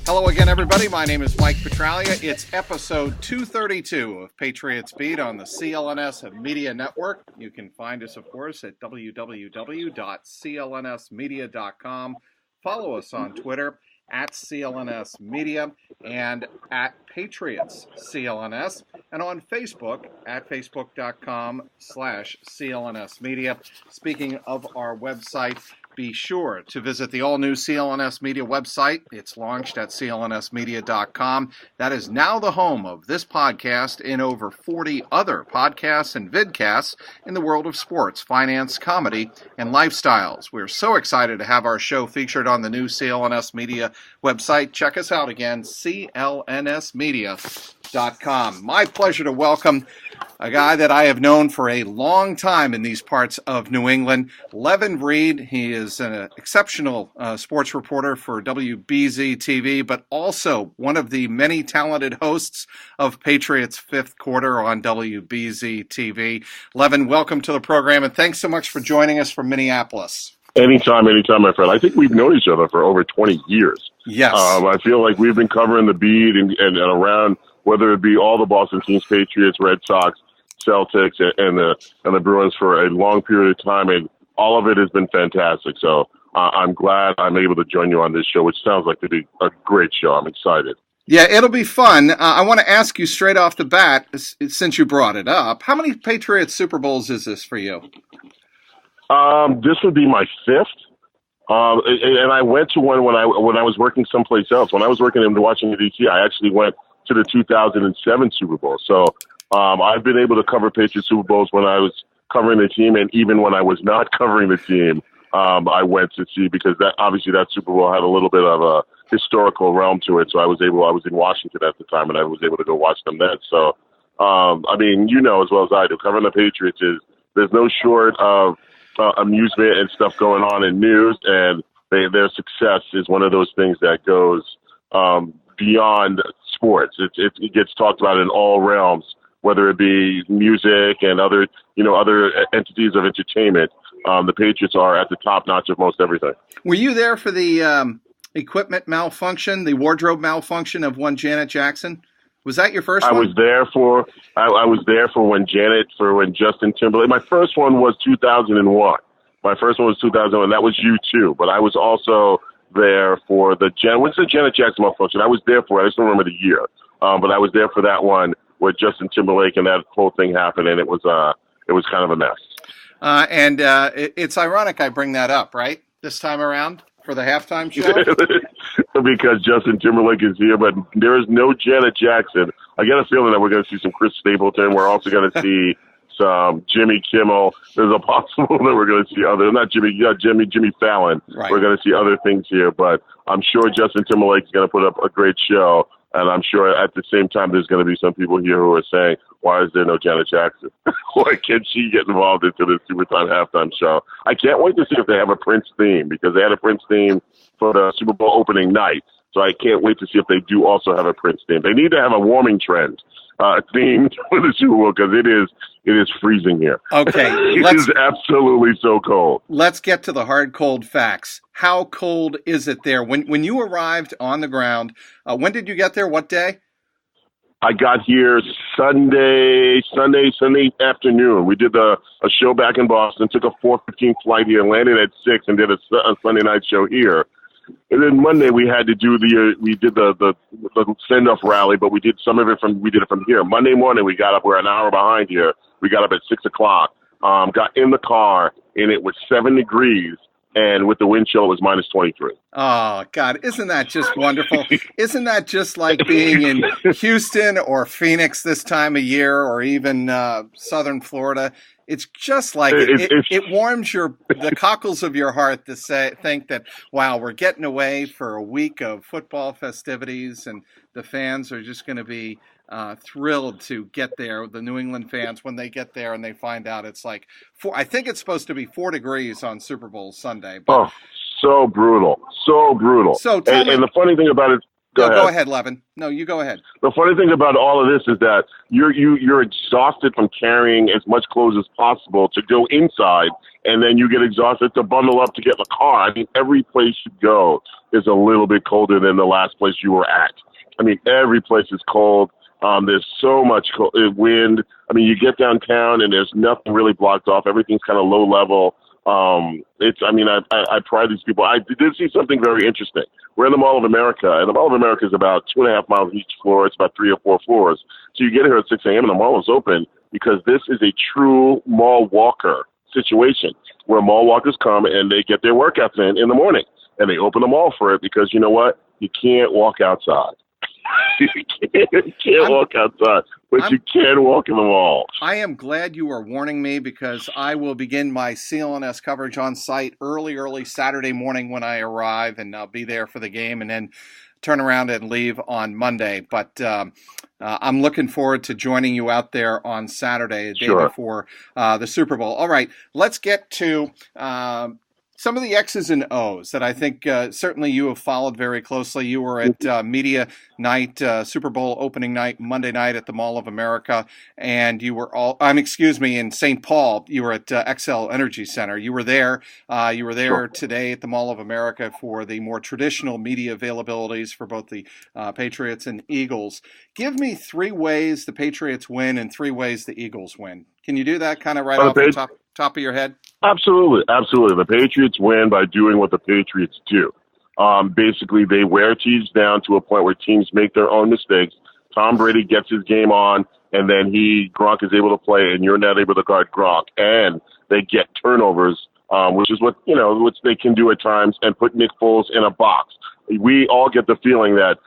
Hello again, everybody. My name is Mike Petralia. It's episode 232 of Patriots Beat on the CLNS Media Network. You can find us, of course, at www.clnsmedia.com. Follow us on Twitter at CLNS Media and at Patriots CLNS, and on Facebook at facebook.com/CLNS Media. Speaking of our website, be sure to visit the all-new CLNS Media website. It's launched at clnsmedia.com. That is now the home of this podcast and over 40 other podcasts and vidcasts in the world of sports, finance, comedy, and lifestyles. We're so excited to have our show featured on the new CLNS Media website. Check us out again, clnsmedia.com. My pleasure to welcome a guy that I have known for a long time in these parts of New England, Levan Reid. He is an exceptional sports reporter for WBZ TV, but also one of the many talented hosts of Patriots Fifth Quarter on WBZ TV. Levan, welcome to the program, and thanks so much for joining us from Minneapolis. Anytime, my friend. I think we've known each other for over 20 years. Yes. I feel like we've been covering the beat and around, whether it be all the Boston teams, Patriots, Red Sox, Celtics, and the Bruins for a long period of time, and all of it has been fantastic. So I'm glad I'm able to join you on this show, which sounds like to be a great show. I'm excited. Yeah, it'll be fun. I want to ask you straight off the bat, since you brought it up, how many Patriots Super Bowls is this for you? This would be my fifth. And I went to one when I was working someplace else. When I was working in Washington, D.C., I actually went to the 2007 Super Bowl. So I've been able to cover Patriots Super Bowls when I was covering the team, and even when I was not covering the team, I went to see, because that Super Bowl had a little bit of a historical realm to it. So I was in Washington at the time, and I was able to go watch them then. So, I mean, you know as well as I do, covering the Patriots there's no short of amusement and stuff going on in news, and their success is one of those things that goes beyond sports. It gets talked about in all realms, whether it be music and other entities of entertainment. The Patriots are at the top notch of most everything. Were you there for the equipment malfunction, the wardrobe malfunction of one Janet Jackson? Was that your first one? I was there for when Justin Timberlake. My first one was 2001. That was U2. But I was also there for the Janet Jackson malfunction. I was there for it. I just don't remember the year. But I was there for that one where Justin Timberlake and that whole thing happened, and it was kind of a mess. It's ironic I bring that up, right? This time around for the halftime show? Because Justin Timberlake is here, but there is no Janet Jackson. I get a feeling that we're going to see some Chris Stapleton. We're also going to see some Jimmy Kimmel. There's a possible that we're going to see Jimmy Fallon. Right. We're going to see other things here, but I'm sure Justin Timberlake is going to put up a great show. And I'm sure at the same time there's going to be some people here who are saying, why is there no Janet Jackson? Why can't she get involved into the Supertime halftime show? I can't wait to see if they have a Prince theme, because they had a Prince theme for the Super Bowl opening night. So I can't wait to see if they do also have a Prince theme. They need to have a warming trend theme for the Super Bowl, because it is freezing here. Okay. It is absolutely so cold. Let's get to the hard, cold facts. How cold is it there? When you arrived on the ground, when did you get there? What day? I got here Sunday afternoon. We did a show back in Boston, took a 4:15 flight here, landed at 6, and did a Sunday night show here. And then Monday we had to do the send-off rally, but we did it from here. Monday morning we got up. We're an hour behind here. We got up at 6 o'clock. Got in the car, and it was 7 degrees. And with the wind chill, it was minus 23. Oh, God. Isn't that just wonderful? Isn't that just like being in Houston or Phoenix this time of year, or even southern Florida? It's just like it warms the cockles of your heart to think that, wow, we're getting away for a week of football festivities, and the fans are just going to be thrilled to get there. The New England fans, when they get there and they find out it's like I think it's supposed to be 4 degrees on Super Bowl Sunday. But, so brutal. So and the funny thing about it, Go ahead, Levan. No, you go ahead. The funny thing about all of this is that you're exhausted from carrying as much clothes as possible to go inside, and then you get exhausted to bundle up to get in the car. I mean, every place you go is a little bit colder than the last place you were at. I mean, every place is cold. There's so much wind. I mean, you get downtown and there's nothing really blocked off. Everything's kind of low level. I pride these people. I did see something very interesting. We're in the Mall of America, and the Mall of America is about 2.5 miles each floor. It's about 3 or 4 floors. So you get here at 6 a.m. and the mall is open because this is a true mall walker situation where mall walkers come and they get their workouts in the morning, and they open the mall for it because you know what? You can't walk outside. You can't walk outside, but you can walk in the mall. I am glad you are warning me because I will begin my CLNS coverage on site early Saturday morning when I arrive, and I'll be there for the game and then turn around and leave on Monday. But I'm looking forward to joining you out there on Saturday, the day before the Super Bowl. All right, let's get to some of the X's and O's that I think certainly you have followed very closely. You were at Media Night, Super Bowl opening night, Monday night at the Mall of America, and you were in St. Paul. You were at XL Energy Center. You were there. Today at the Mall of America for the more traditional media availabilities for both the Patriots and Eagles. Give me 3 ways the Patriots win and 3 ways the Eagles win. Can you do that kind of right off the top of your head? Absolutely. The Patriots win by doing what the Patriots do. Basically, they wear teams down to a point where teams make their own mistakes. Tom Brady gets his game on, and then Gronk is able to play, and you're not able to guard Gronk. And they get turnovers, which is which they can do at times, and put Nick Foles in a box. We all get the feeling that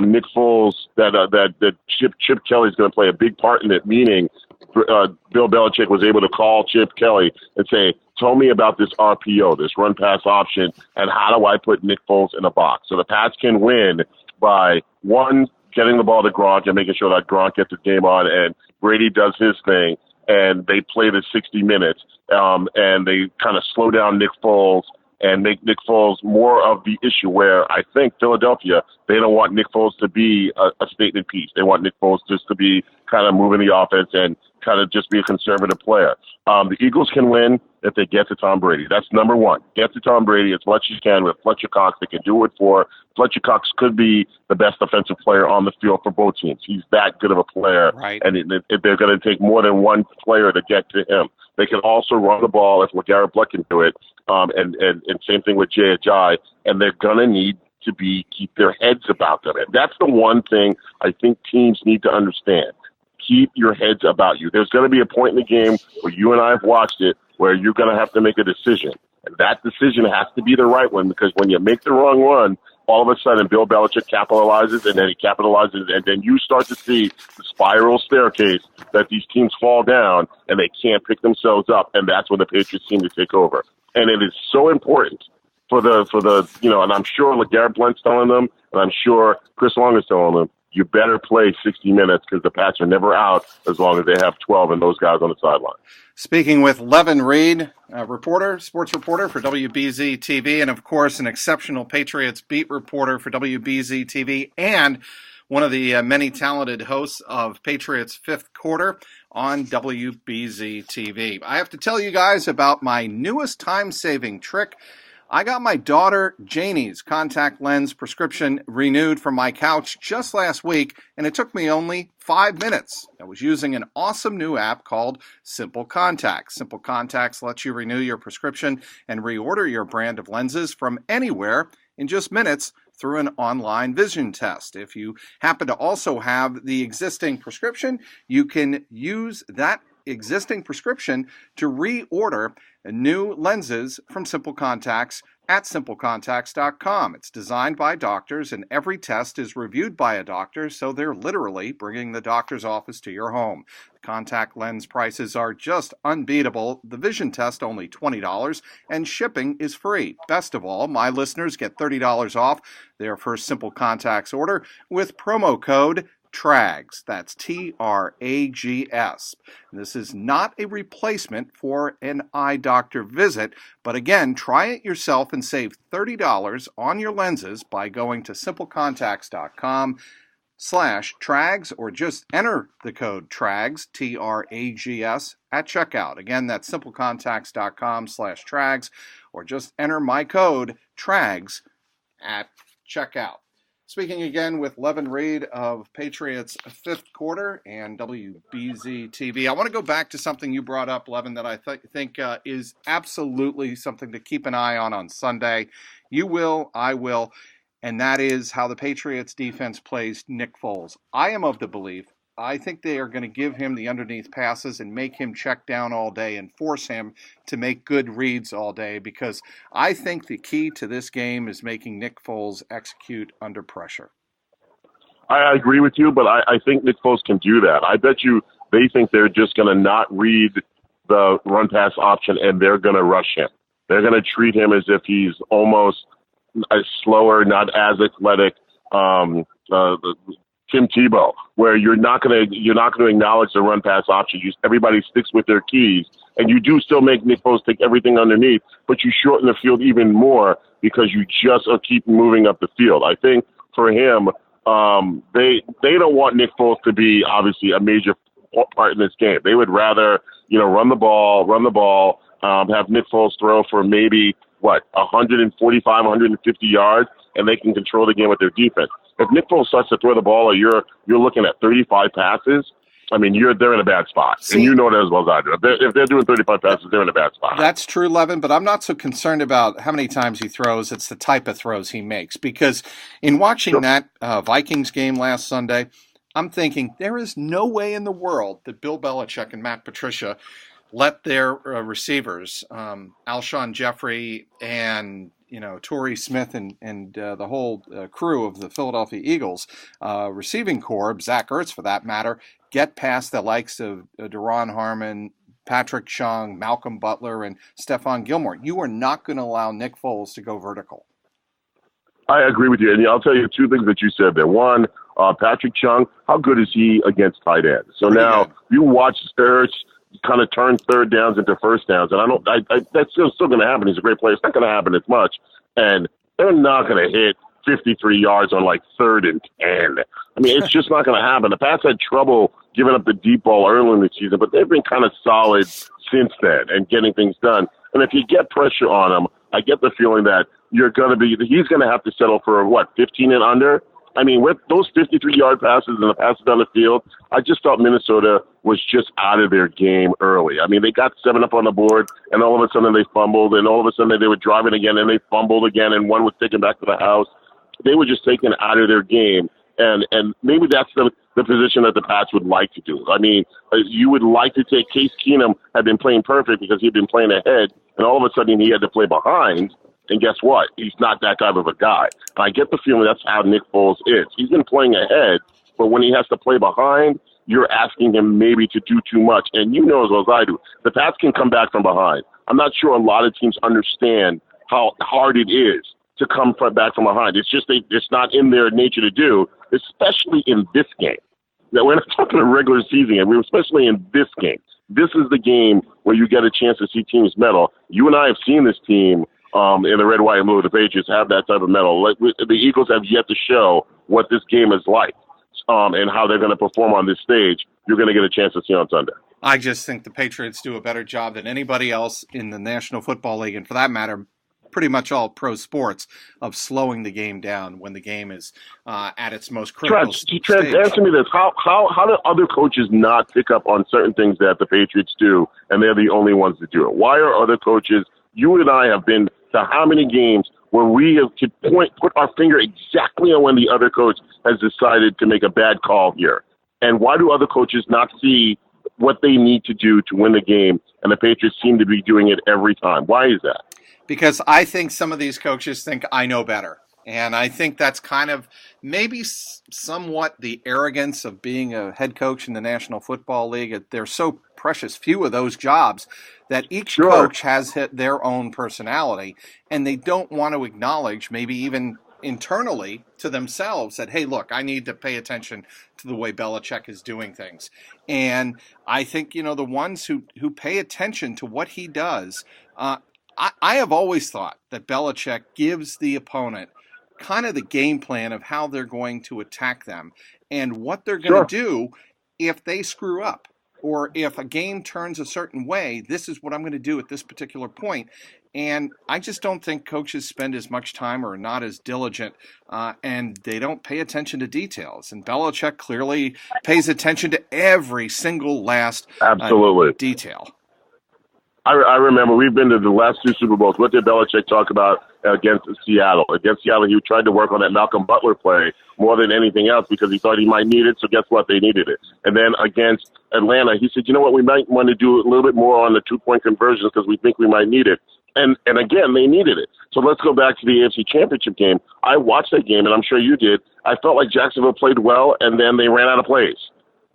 Nick Foles, that Chip Kelly's going to play a big part in it, meaning Bill Belichick was able to call Chip Kelly and say, tell me about this RPO, this run-pass option, and how do I put Nick Foles in a box? So the Pats can win by, 1, getting the ball to Gronk and making sure that Gronk gets his game on and Brady does his thing, and they play the 60 minutes, and they kind of slow down Nick Foles and make Nick Foles more of the issue, where I think Philadelphia, they don't want Nick Foles to be a statement piece. They want Nick Foles just to be kind of moving the offense and kind of just be a conservative player. The Eagles can win if they get to Tom Brady. That's number 1. Get to Tom Brady as much as you can with Fletcher Cox. They can do it for Fletcher Cox. Could be the best offensive player on the field for both teams. He's that good of a player, right. And they're going to take more than one player to get to him. They can also run the ball if LeGarrette Blount can do it, and same thing with Jay Ajayi. And they're going to need to keep their heads about them. And that's the one thing I think teams need to understand. Keep your heads about you. There's going to be a point in the game where you and I have watched it where you're going to have to make a decision. And that decision has to be the right one, because when you make the wrong one, all of a sudden Bill Belichick capitalizes, and then he capitalizes, and then you start to see the spiral staircase that these teams fall down and they can't pick themselves up. And that's when the Patriots seem to take over. And it is so important for the and I'm sure LeGarrette Blount's telling them, and I'm sure Chris Long is telling them, you better play 60 minutes because the Pats are never out as long as they have 12 and those guys on the sideline. Speaking with Levan Reid, sports reporter for WBZ TV, and of course an exceptional Patriots beat reporter for WBZ TV, and one of the many talented hosts of Patriots Fifth Quarter on WBZ TV. I have to tell you guys about my newest time-saving trick. I got my daughter Janie's contact lens prescription renewed from my couch just last week, and it took me only 5 minutes. I was using an awesome new app called Simple Contacts. Simple Contacts lets you renew your prescription and reorder your brand of lenses from anywhere in just minutes through an online vision test. If you happen to also have the existing prescription, you can use that existing prescription to reorder new lenses from Simple Contacts at simplecontacts.com. It's designed by doctors, and every test is reviewed by a doctor, so they're literally bringing the doctor's office to your home. The contact lens prices are just unbeatable. The vision test only $20, and shipping is free. Best of all, my listeners get $30 off their first Simple Contacts order with promo code Trags. That's Trags. This is not a replacement for an eye doctor visit, but again, try it yourself and save $30 on your lenses by going to simplecontacts.com/Trags or just enter the code Trags, Trags, at checkout. Again, that's simplecontacts.com/Trags or just enter my code Trags at checkout. Speaking again with Levan Reid of Patriots Fifth Quarter and WBZ TV. I want to go back to something you brought up, Levan, that I think is absolutely something to keep an eye on Sunday. You will, I will, and that is how the Patriots defense plays Nick Foles. I am of the belief, I think they are going to give him the underneath passes and make him check down all day and force him to make good reads all day, because I think the key to this game is making Nick Foles execute under pressure. I agree with you, but I think Nick Foles can do that. I bet you they think they're just going to not read the run-pass option and they're going to rush him. They're going to treat him as if he's almost a slower, not as athletic Tim Tebow, where you're not going to acknowledge the run pass option. Everybody sticks with their keys, and you do still make Nick Foles take everything underneath, but you shorten the field even more because you just keep moving up the field. I think for him, they don't want Nick Foles to be obviously a major part in this game. They would rather run the ball, have Nick Foles throw for maybe 145, 150 yards, and they can control the game with their defense. If Nick Foles starts to throw the ball, or you're looking at 35 passes, I mean, they're in a bad spot. See, and you know that as well as I do. If they're doing 35 passes, they're in a bad spot. That's true, Levan, but I'm not so concerned about how many times he throws. It's the type of throws he makes. Because in watching that Vikings game last Sunday, I'm thinking there is no way in the world that Bill Belichick and Matt Patricia let their receivers, Alshon Jeffrey and Torrey Smith and the whole crew of the Philadelphia Eagles receiving corps, Zach Ertz for that matter, get past the likes of Deron Harmon, Patrick Chung, Malcolm Butler, and Stephon Gilmore. You are not going to allow Nick Foles to go vertical. I agree with you. And I'll tell you two things that you said there. One, Patrick Chung, how good is he against tight ends? So now you watch Ertz kind of turn third downs into first downs, and that's still going to happen. He's a great player. It's not going to happen as much, and they're not going to hit 53 yards on 3rd and 10. I mean, it's just not going to happen. The Pats had trouble giving up the deep ball early in the season, but they've been kind of solid since then and getting things done. And if you get pressure on him, I get the feeling that he's going to have to settle for 15 and under. I mean, with those 53-yard passes and the passes down the field, I just thought Minnesota was just out of their game early. I mean, they got 7 up on the board, and all of a sudden they fumbled, and all of a sudden they were driving again, and they fumbled again, and one was taken back to the house. They were just taken out of their game, and maybe that's the position that the Pats would like to do. I mean, you would like to take Case Keenum had been playing perfect because he'd been playing ahead, and all of a sudden he had to play behind. And guess what? He's not that type of a guy. I get the feeling that's how Nick Foles is. He's been playing ahead, but when he has to play behind, you're asking him maybe to do too much. And you know as well as I do, the Pats can come back from behind. I'm not sure a lot of teams understand how hard it is to come back from behind. It's just it's not in their nature to do, especially in this game. Now, we're not talking a regular season game. Especially in this game. This is the game where you get a chance to see teams medal. You and I have seen this team in the red, white, and blue of the Patriots have that type of medal. The Eagles have yet to show what this game is like and how they're going to perform on this stage. You're going to get a chance to see on Sunday. I just think the Patriots do a better job than anybody else in the National Football League, and for that matter, pretty much all pro sports, of slowing the game down when the game is at its most critical stage. Answer me this. How do other coaches not pick up on certain things that the Patriots do, and they're the only ones that do it? Why are other coaches, you and I have been to how many games where we have to put our finger exactly on when the other coach has decided to make a bad call here? And why do other coaches not see what they need to do to win the game, and the Patriots seem to be doing it every time? Why is that? Because I think some of these coaches think I know better. And I think that's kind of maybe somewhat the arrogance of being a head coach in the National Football League. There's so precious few of those jobs that each coach has their own personality, and they don't want to acknowledge maybe even internally to themselves said, hey, look, I need to pay attention to the way Belichick is doing things. And I think, the ones who pay attention to what he does, I have always thought that Belichick gives the opponent kind of the game plan of how they're going to attack them and what they're going to do if they screw up. Or if a game turns a certain way, this is what I'm going to do at this particular point. And I just don't think coaches spend as much time or are not as diligent, and they don't pay attention to details. And Belichick clearly pays attention to every single last detail. I remember we've been to the last 2 Super Bowls. What did Belichick talk about against Seattle? Against Seattle, he tried to work on that Malcolm Butler play more than anything else because he thought he might need it. So guess what? They needed it. And then against Atlanta, he said, you know what? We might want to do a little bit more on the 2-point conversions because we think we might need it. And again, they needed it. So let's go back to the AFC Championship game. I watched that game, and I'm sure you did. I felt like Jacksonville played well, and then they ran out of plays.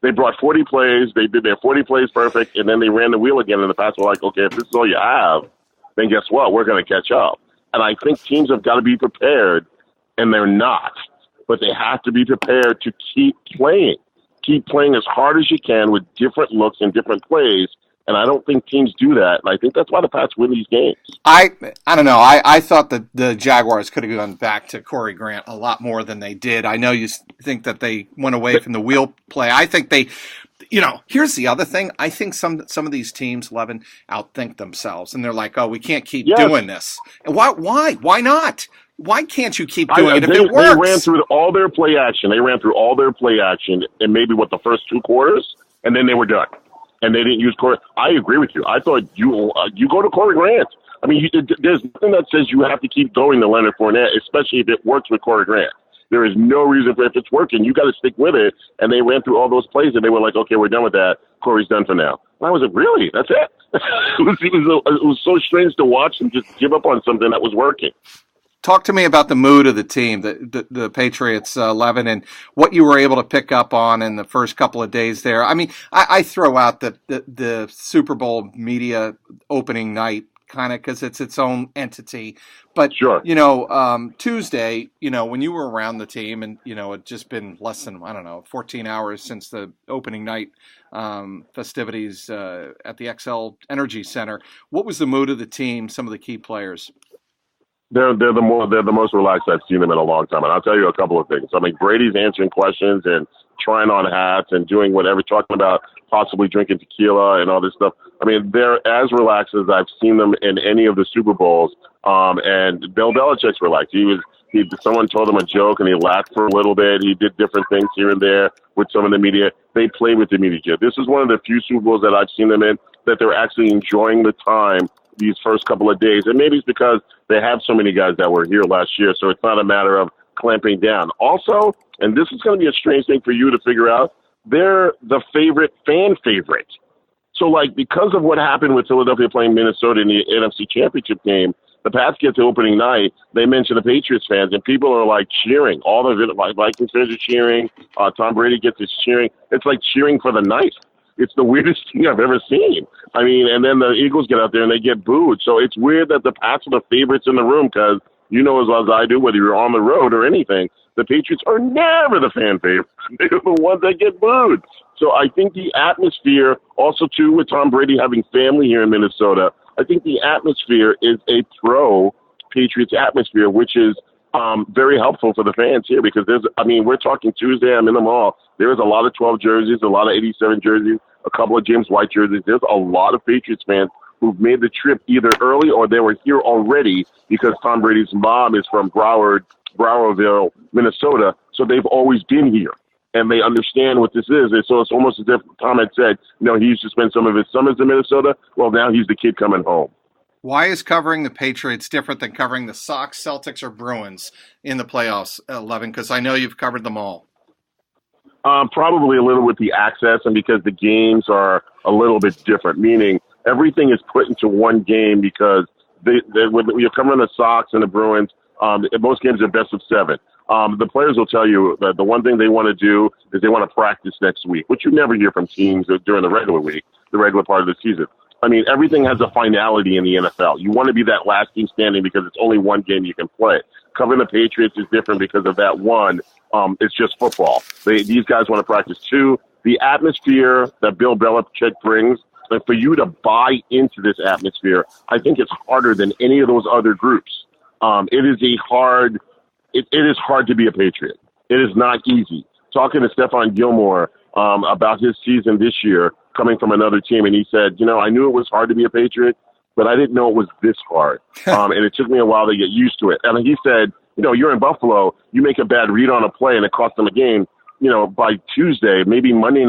They brought 40 plays. They did their 40 plays perfect, and then they ran the wheel again. And the Pats were like, okay, if this is all you have, then guess what? We're going to catch up. And I think teams have got to be prepared, and they're not. But they have to be prepared to keep playing. Keep playing as hard as you can with different looks and different plays. And I don't think teams do that. And I think that's why the Pats win these games. I don't know. I thought that the Jaguars could have gone back to Corey Grant a lot more than they did. I know you think that they went away from the wheel play. I think they, here's the other thing. I think some of these teams, Levan, outthink themselves. And they're like, oh, we can't keep doing this. And why? Why not? Why can't you keep doing it if it works? They ran through all their play action. In maybe the first 2 quarters, and then they were done. And they didn't use Corey. I agree with you. I thought you go to Corey Grant. I mean, there's nothing that says you have to keep going to Leonard Fournette, especially if it works with Corey Grant. There is no reason for if it's working, you got to stick with it. And they ran through all those plays, and they were like, okay, we're done with that. Corey's done for now. And I was like, really? That's it? It was so strange to watch them just give up on something that was working. Talk to me about the mood of the team, the Patriots, Levan, and what you were able to pick up on in the first couple of days there. I mean, I throw out the Super Bowl media opening night kind of because it's its own entity. But, sure. Tuesday, when you were around the team and, it'd just been less than, 14 hours since the opening night festivities at the XL Energy Center. What was the mood of the team, some of the key players? They're the most relaxed I've seen them in a long time. And I'll tell you a couple of things. I mean, Brady's answering questions and trying on hats and doing whatever, talking about possibly drinking tequila and all this stuff. I mean, they're as relaxed as I've seen them in any of the Super Bowls. And Bill Belichick's relaxed. Someone told him a joke and he laughed for a little bit. He did different things here and there with some of the media. They play with the media. This is one of the few Super Bowls that I've seen them in that they're actually enjoying the time these first couple of days. And maybe it's because they have so many guys that were here last year, so it's not a matter of clamping down. Also, and this is going to be a strange thing for you to figure out, they're the fan favorite. So, because of what happened with Philadelphia playing Minnesota in the NFC Championship game, the Pats get to opening night, they mention the Patriots fans, and people are, cheering. All the Vikings fans are cheering. Tom Brady gets his cheering. It's like cheering for the night. It's the weirdest thing I've ever seen. I mean, and then the Eagles get out there and they get booed. So it's weird that the Pats are the favorites in the room because as well as I do, whether you're on the road or anything, the Patriots are never the fan favorites. They're the ones that get booed. So I think the atmosphere, also too with Tom Brady having family here in Minnesota, I think the atmosphere is a pro-Patriots atmosphere, which is very helpful for the fans here because we're talking Tuesday, I'm in the mall. There's a lot of 12 jerseys, a lot of 87 jerseys, a couple of James White jerseys. There's a lot of Patriots fans who've made the trip either early or they were here already because Tom Brady's mom is from Browardville, Minnesota. So they've always been here and they understand what this is. And so it's almost as if Tom had said, he used to spend some of his summers in Minnesota. Well, now he's the kid coming home. Why is covering the Patriots different than covering the Sox, Celtics, or Bruins in the playoffs, Levan? Because I know you've covered them all. Probably a little with the access and because the games are a little bit different, meaning everything is put into one game because when you're covering the Sox and the Bruins, most games are best of 7. The players will tell you that the one thing they want to do is they want to practice next week, which you never hear from teams during the regular week, the regular part of the season. I mean, everything has a finality in the NFL. You want to be that last team standing because it's only one game you can play. Covering the Patriots is different because of that one. It's just football. These guys want to practice too. The atmosphere that Bill Belichick brings, and for you to buy into this atmosphere, I think it's harder than any of those other groups. It is hard to be a Patriot. It is not easy. Talking to Stephon Gilmore about his season this year, coming from another team, and he said, I knew it was hard to be a Patriot, but I didn't know it was this hard. And it took me a while to get used to it. And he said, you're in Buffalo, you make a bad read on a play and it costs them a game. By Tuesday, maybe Monday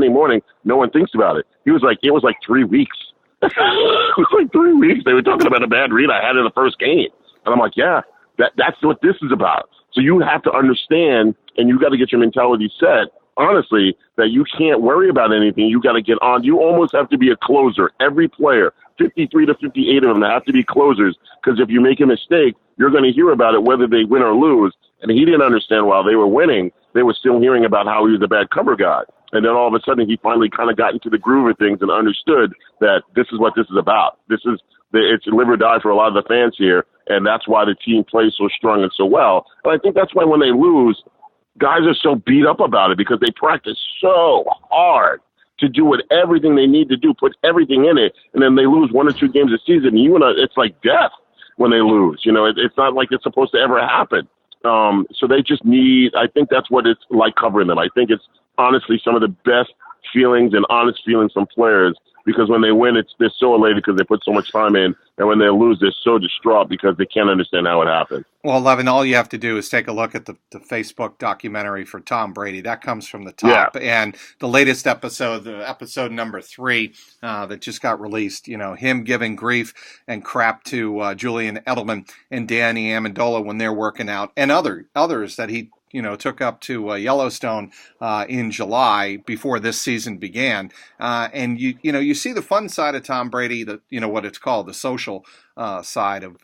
morning, no one thinks about it. He was like, it was like 3 weeks. It was like 3 weeks. They were talking about a bad read I had in the first game. And I'm like, yeah, that's what this is about. So you have to understand, and you got to get your mentality set, honestly, that you can't worry about anything. You got to get on. You almost have to be a closer. Every player, 53 to 58 of them, have to be closers, because if you make a mistake, you're going to hear about it whether they win or lose. And he didn't understand while they were winning, they were still hearing about how he was a bad cover guy. And then all of a sudden, he finally kind of got into the groove of things and understood that this is what this is about. It's live or die for a lot of the fans here, and that's why the team plays so strong and so well. And I think that's why when they lose, guys are so beat up about it, because they practice so hard to do everything they need to do, put everything in it, and then they lose 1 or 2 games a season. It's like death when they lose. It's not like it's supposed to ever happen. So they just need, I think that's what it's like covering them. I think it's honestly some of the best feelings and honest feelings from players, because when they win, they're so elated because they put so much time in, and when they lose, they're so distraught because they can't understand how it happened. Well, Levan, all you have to do is take a look at the Facebook documentary for Tom Brady. That comes from the top. Yeah. And the latest episode, the episode number 3 that just got released, him giving grief and crap to Julian Edelman and Danny Amendola when they're working out, and others that he took up to Yellowstone in July before this season began. And you see the fun side of Tom Brady, what it's called, the social side of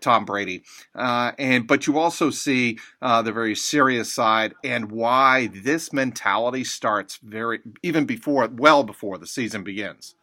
Tom Brady. But you also see the very serious side, and why this mentality starts well before the season begins.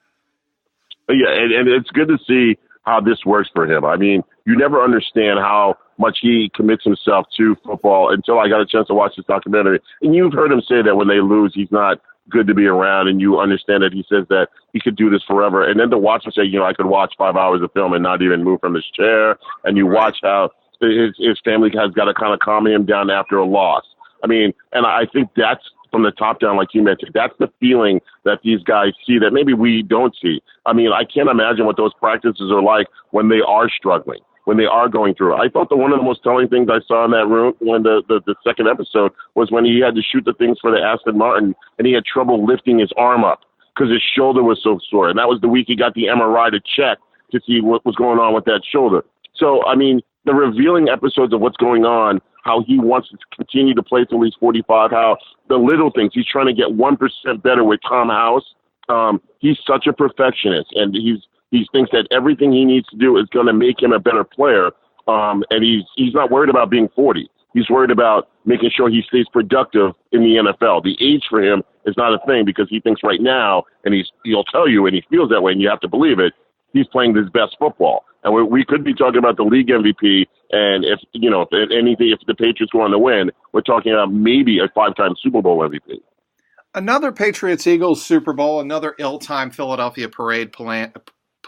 Yeah, and it's good to see how this works for him. I mean, you never understand how much he commits himself to football until I got a chance to watch this documentary. And you've heard him say that when they lose, he's not good to be around, and you understand that he says that he could do this forever. And then to watch him say, I could watch 5 hours of film and not even move from his chair. And you watch how his family has got to kind of calm him down after a loss. I mean, and I think that's from the top down, like you mentioned. That's the feeling that these guys see that maybe we don't see. I mean, I can't imagine what those practices are like when they are struggling, when they are going through it. I thought that one of the most telling things I saw in that room when the second episode was when he had to shoot the things for the Aston Martin, and he had trouble lifting his arm up because his shoulder was so sore. And that was the week he got the MRI to check to see what was going on with that shoulder. So, I mean, the revealing episodes of what's going on, how he wants to continue to play till he's 45, how the little things, he's trying to get 1% better with Tom House. He's such a perfectionist, and he thinks that everything he needs to do is going to make him a better player. And he's not worried about being 40. He's worried about making sure he stays productive in the NFL. The age for him is not a thing, because he thinks right now, and he'll tell you, and he feels that way, and you have to believe it, he's playing his best football. And we could be talking about the league MVP, and if the Patriots go on to win, we're talking about maybe a 5-time Super Bowl MVP. Another Patriots-Eagles Super Bowl, another ill-timed Philadelphia parade plan.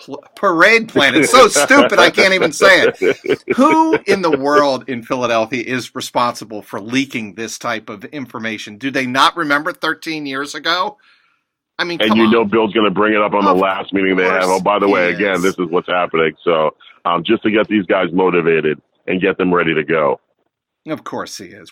It's so stupid I can't even say it. Who in the world in Philadelphia is responsible for leaking this type of information? Do they not remember 13 years ago? I mean, and Bill's going to bring it up on the last meeting they have. Oh, by the way, again, this is what's happening. So just to get these guys motivated and get them ready to go. Of course he is.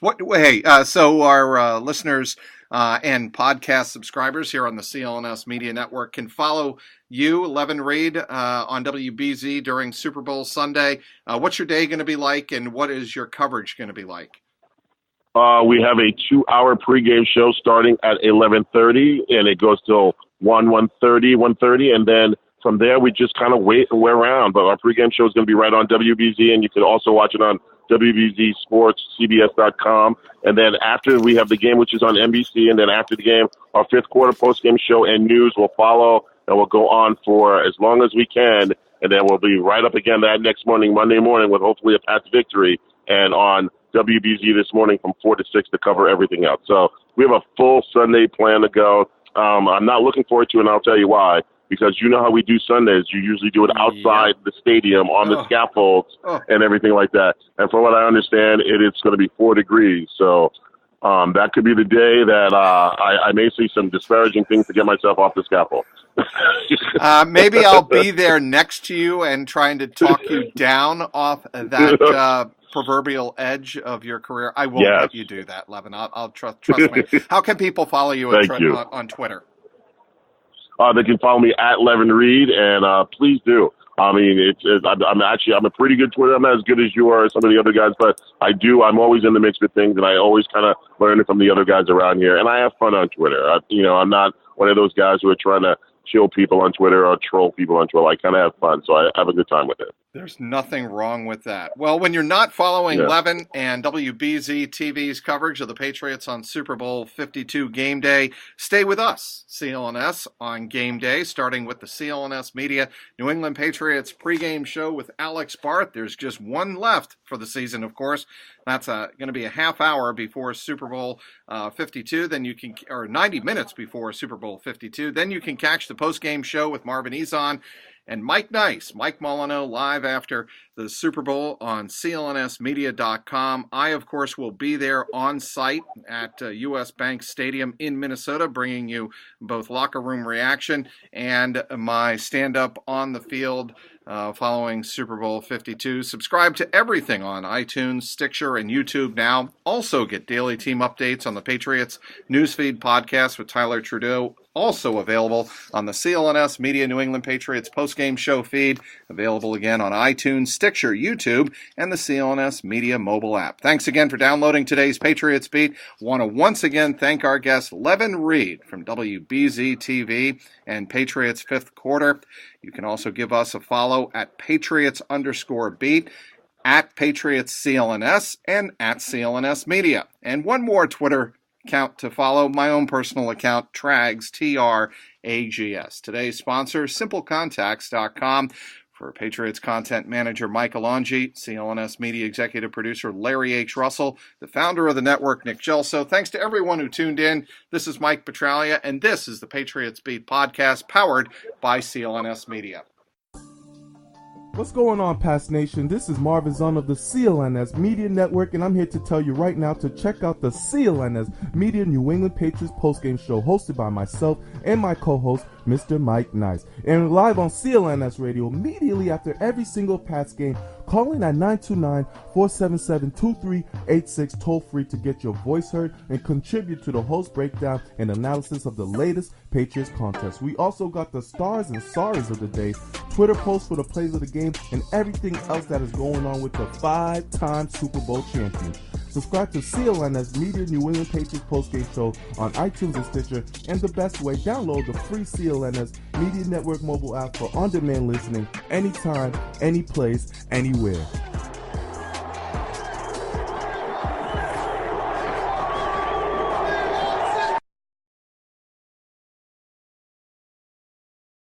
So our listeners and podcast subscribers here on the CLNS Media Network can follow you, Levan Reid, on WBZ during Super Bowl Sunday. What's your day going to be like, and what is your coverage going to be like? We have a 2-hour pregame show starting at 11:30, and it goes till 1:30, and then from there we just kind of wait and wear around. But our pregame show is going to be right on WBZ, and you can also watch it on WBZ Sports, CBS.com. And then after we have the game, which is on NBC, and then after the game, our 5th quarter postgame show and news will follow. and we'll go on for as long as we can, and then we'll be right up again that next morning, Monday morning, with hopefully a Pats victory, and on WBZ this morning from 4 to 6 to cover everything else. So we have a full Sunday plan to go. I'm not looking forward to it, and I'll tell you why. Because you know how we do Sundays. You usually do it outside the stadium on the scaffolds and everything like that. And from what I understand, it's going to be 4 degrees. So that could be the day that I may see some disparaging things to get myself off the scaffold. Maybe I'll be there next to you and trying to talk you down off that proverbial edge of your career. I won't let you do that, Levan. I'll trust me. How can people follow you on Twitter? They can follow me at Levan Reid, and please do. I mean, I'm a pretty good Twitter. I'm not as good as you are, or some of the other guys, but I'm always in the mix with things, and I always kind of learn it from the other guys around here. And I have fun on Twitter. I'm not one of those guys who are trying to chill people on Twitter or troll people on Twitter. I kind of have fun, so I have a good time with it. There's nothing wrong with that. Well, when you're not following Levan and WBZ TV's coverage of the Patriots on Super Bowl 52 game day, stay with us, CLNS, on game day, starting with the CLNS Media New England Patriots pregame show with Alex Barth. There's just one left for the season, of course. That's going to be a half hour before Super Bowl 52. Then you can, or 90 minutes before Super Bowl 52. Then you can catch the postgame show with Marvin Ezon and Mike Molyneux, live after the Super Bowl on clnsmedia.com. I, of course, will be there on site at U.S. Bank Stadium in Minnesota, bringing you both locker room reaction and my stand-up on the field following Super Bowl 52. Subscribe to everything on iTunes, Stitcher, and YouTube now. Also get daily team updates on the Patriots Newsfeed podcast with Tyler Trudeau, also available on the CLNS Media New England Patriots postgame show feed, available again on iTunes, Stitcher, YouTube, and the CLNS Media mobile app. Thanks again for downloading today's Patriots Beat. Want to once again thank our guest, Levan Reid from WBZ TV and Patriots Fifth Quarter. You can also give us a follow at Patriots_Beat, at Patriots CLNS, and at CLNS Media. And one more Twitter account to follow, my own personal account, Trags, Trags. Today's sponsor, SimpleContacts.com. For Patriots content manager Mike Alonji, CLNS media executive producer Larry H. Russell, the founder of the network, Nick Gelso. Thanks to everyone who tuned in. This is Mike Petralia, and this is the Patriots Beat podcast powered by CLNS Media. What's going on, Pats Nation? This is Marvin Zahn of the CLNS Media Network, and I'm here to tell you right now to check out the CLNS Media New England Patriots postgame show hosted by myself and my co-host, Mr. Mike Nice. And live on CLNS Radio immediately after every single Pats game. Call in at 929-477-2386 toll-free to get your voice heard and contribute to the host breakdown and analysis of the latest Patriots contest. We also got the stars and sorries of the day, Twitter posts for the plays of the game, and everything else that is going on with the 5-time Super Bowl champions. Subscribe to CLNS Media New England Patriots postgame show on iTunes and Stitcher, and the best way, download the free CLNS Media Network mobile app for on-demand listening anytime, any place, anywhere.